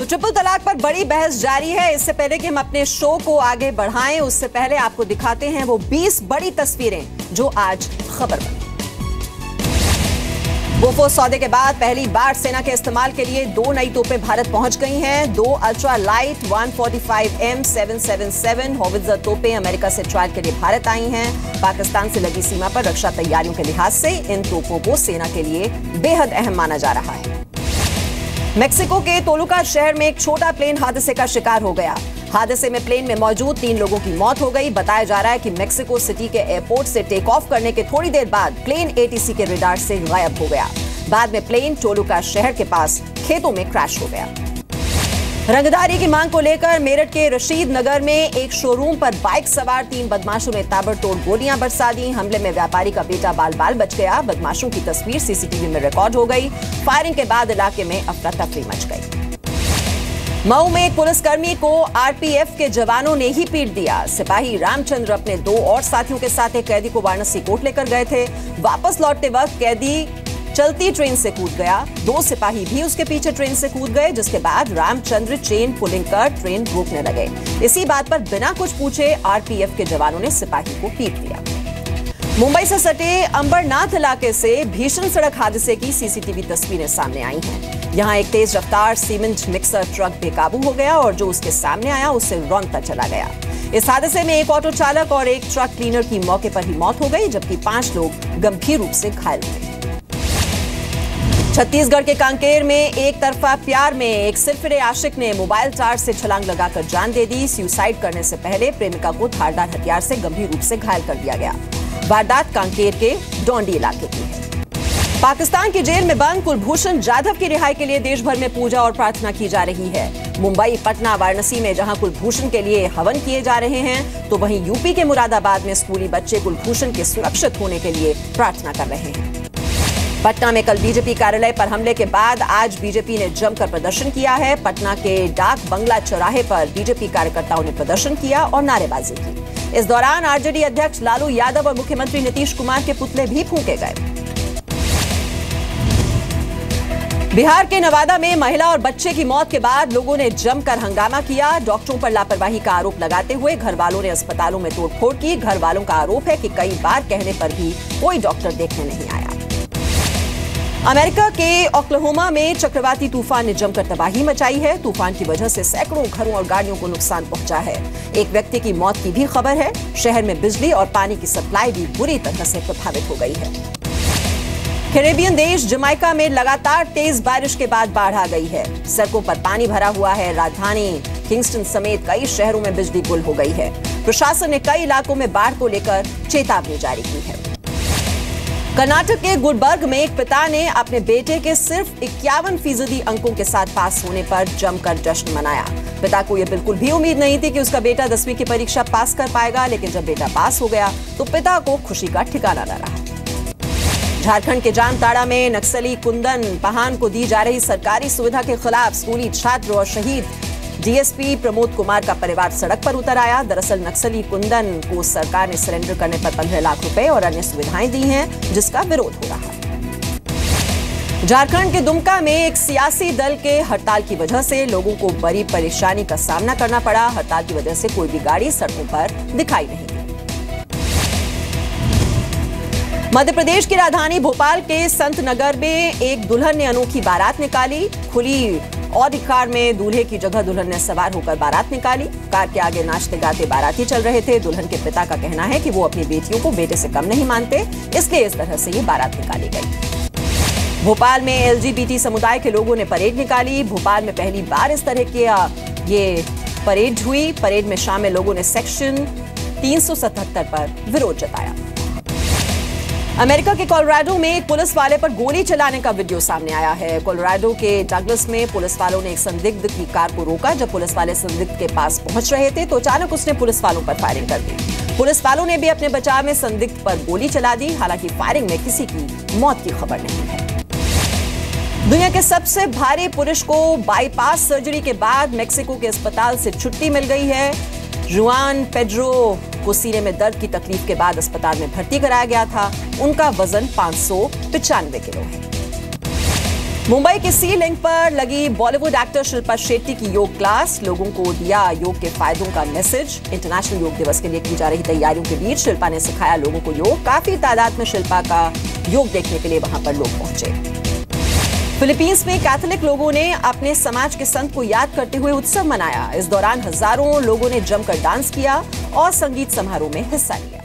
तो ट्रिपल तलाक पर बड़ी बहस जारी है। इससे पहले कि हम अपने शो को आगे बढ़ाएं, उससे पहले आपको दिखाते हैं वो 20 बड़ी तस्वीरें जो आज खबर बनी। बोफोर्स सौदे के बाद पहली बार सेना के इस्तेमाल के लिए 2 नई तोपें भारत पहुंच गई हैं। 2 अल्ट्रा लाइट 145M 777 हॉवित्जर तोपें अमेरिका से ट्रायल के लिए भारत आई हैं। पाकिस्तान से लगी सीमा पर रक्षा तैयारियों के लिहाज से इन तोपों को सेना के लिए बेहद अहम माना जा रहा है। मेक्सिको के तोलुका शहर में एक छोटा प्लेन हादसे का शिकार हो गया। हादसे में प्लेन में मौजूद 3 लोगों की मौत हो गई। बताया जा रहा है कि मेक्सिको सिटी के एयरपोर्ट से टेक ऑफ करने के थोड़ी देर बाद प्लेन एटीसी के रडार से गायब हो गया। बाद में प्लेन टोलुका शहर के पास खेतों में क्रैश हो गया। रंगदारी की मांग को लेकर मेरठ के रशीद नगर में एक शोरूम पर बाइक सवार 3 बदमाशों ने ताबड़तोड़ गोलियां बरसा दी। हमले में व्यापारी का बेटा बाल बाल बच गया। बदमाशों की तस्वीर सीसीटीवी में रिकॉर्ड हो गई। फायरिंग के बाद इलाके में अफरा तफरी मच गई। मऊ में एक पुलिसकर्मी को आरपीएफ के जवानों ने ही पीट दिया। सिपाही रामचंद्र अपने 2 और साथियों के साथ एक कैदी को वाराणसी कोर्ट लेकर गए थे। वापस लौटते वक्त कैदी चलती ट्रेन से कूद गया। 2 सिपाही भी उसके पीछे ट्रेन से कूद गए, जिसके बाद रामचंद्र चेन पुलिंग कर ट्रेन रोकने लगे। इसी बात पर बिना कुछ पूछे आरपीएफ के जवानों ने सिपाही को पीट दिया। मुंबई से सटे अंबरनाथ इलाके से भीषण सड़क हादसे की सीसीटीवी तस्वीरें सामने आई हैं। यहां एक तेज रफ्तार सीमेंट मिक्सर ट्रक बेकाबू हो गया और जो उसके सामने आया उससे रौंदता चला गया। इस हादसे में एक ऑटो चालक और एक ट्रक क्लीनर की मौके पर ही मौत हो गई, जबकि 5 लोग गंभीर रूप से घायल हुए। छत्तीसगढ़ के कांकेर में एक तरफा प्यार में एक सिरफिरे आशिक ने मोबाइल टावर से छलांग लगाकर जान दे दी। सुसाइड करने से पहले प्रेमिका को धारदार हथियार से गंभीर रूप से घायल कर दिया गया। वारदात कांकेर के डोंडी इलाके की है। पाकिस्तान की जेल में बंद कुलभूषण जाधव की रिहाई के लिए देश भर में पूजा और प्रार्थना की जा रही है। मुंबई, पटना, वाराणसी में जहां कुलभूषण के लिए हवन किए जा रहे हैं, तो वहीं यूपी के मुरादाबाद में स्कूली बच्चे कुलभूषण के सुरक्षित होने के लिए प्रार्थना कर रहे हैं। पटना में कल बीजेपी कार्यालय पर हमले के बाद आज बीजेपी ने जमकर प्रदर्शन किया है। पटना के डाक बंगला चौराहे पर बीजेपी कार्यकर्ताओं ने प्रदर्शन किया और नारेबाजी की। इस दौरान आरजेडी अध्यक्ष लालू यादव और मुख्यमंत्री नीतीश कुमार के पुतले भी फूंके गए। बिहार के नवादा में महिला और बच्चे की मौत के बाद लोगों ने जमकर हंगामा किया। डॉक्टरों पर लापरवाही का आरोप लगाते हुए घर वालों ने अस्पतालों में तोड़फोड़ की। घर वालों का आरोप है कि कई बार कहने पर भी कोई डॉक्टर देखने नहीं आया। अमेरिका के ओक्लाहोमा में चक्रवाती तूफान ने जमकर तबाही मचाई है। तूफान की वजह से सैकड़ों घरों और गाड़ियों को नुकसान पहुंचा है। एक व्यक्ति की मौत की भी खबर है। शहर में बिजली और पानी की सप्लाई भी बुरी तरह से प्रभावित हो गई है। कैरेबियन देश जमैका में लगातार तेज बारिश के बाद बाढ़ आ गई है। सड़कों पर पानी भरा हुआ है। राजधानी किंगस्टन समेत कई शहरों में बिजली गुल हो गई है। प्रशासन ने कई इलाकों में बाढ़ को लेकर चेतावनी जारी की है। कर्नाटक के गुलबर्ग में एक पिता ने अपने बेटे के सिर्फ 51% अंकों के साथ पास होने पर जमकर जश्न मनाया। पिता को यह बिल्कुल भी उम्मीद नहीं थी कि उसका बेटा 10वीं की परीक्षा पास कर पाएगा, लेकिन जब बेटा पास हो गया तो पिता को खुशी का ठिकाना न रहा। झारखंड के जामताड़ा में नक्सली कुंदन पहान को दी जा रही सरकारी सुविधा के खिलाफ स्कूली छात्र और शहीद डीएसपी प्रमोद कुमार का परिवार सड़क पर उतर आया। दरअसल नक्सली कुंदन को सरकार ने सरेंडर करने पर 15 लाख रुपए और अन्य सुविधाएं दी हैं, जिसका विरोध हो रहा है। झारखंड के दुमका में एक सियासी दल के हड़ताल की वजह से लोगों को बड़ी परेशानी का सामना करना पड़ा। हड़ताल की वजह से कोई भी गाड़ी सड़कों पर दिखाई नहीं दी। मध्य प्रदेश की राजधानी भोपाल के संत नगर में एक दुल्हन ने अनोखी बारात निकाली। खुली ऑडी कार में दूल्हे की जगह दुल्हन ने सवार होकर बारात निकाली। कार के आगे नाचते गाते बाराती चल रहे थे। दुल्हन के पिता का कहना है कि वो अपनी बेटियों को बेटे से कम नहीं मानते, इसलिए इस तरह से ये बारात निकाली गई। भोपाल में एलजीबीटी समुदाय के लोगों ने परेड निकाली। भोपाल में पहली बार इस तरह की ये परेड हुई। परेड में शामिल लोगों ने सेक्शन 377 पर विरोध जताया। अमेरिका के कोलोराडो में एक पुलिस वाले पर गोली चलाने का वीडियो सामने आया है। कोलोराडो के डगलस में पुलिस वालों ने एक संदिग्ध की कार को रोका। जब पुलिस वाले संदिग्ध के पास पहुंच रहे थे तो अचानक उसने पुलिस वालों पर फायरिंग कर दी। पुलिस वालों ने भी अपने बचाव में संदिग्ध पर गोली चला दी। हालांकि फायरिंग में किसी की मौत की खबर नहीं है। दुनिया के सबसे भारी पुरुष को बाईपास सर्जरी के बाद मेक्सिको के अस्पताल से छुट्टी मिल गई है। जुआन पेड्रो को सीने में दर्द की तकलीफ के बाद अस्पताल में भर्ती कराया गया था। उनका वजन 595 किलो है। मुंबई के सी लिंक पर लगी बॉलीवुड एक्टर शिल्पा शेट्टी की योग क्लास, लोगों को दिया योग के फायदों का मैसेज। इंटरनेशनल योग दिवस के लिए की जा रही तैयारियों के बीच शिल्पा ने सिखाया लोगों को योग। काफी तादाद में शिल्पा का योग देखने के लिए वहां पर लोग पहुंचे। फिलीपींस में कैथोलिक लोगों ने अपने समाज के संत को याद करते हुए उत्सव मनाया। इस दौरान हजारों लोगों ने जमकर डांस किया और संगीत समारोह में हिस्सा लिया।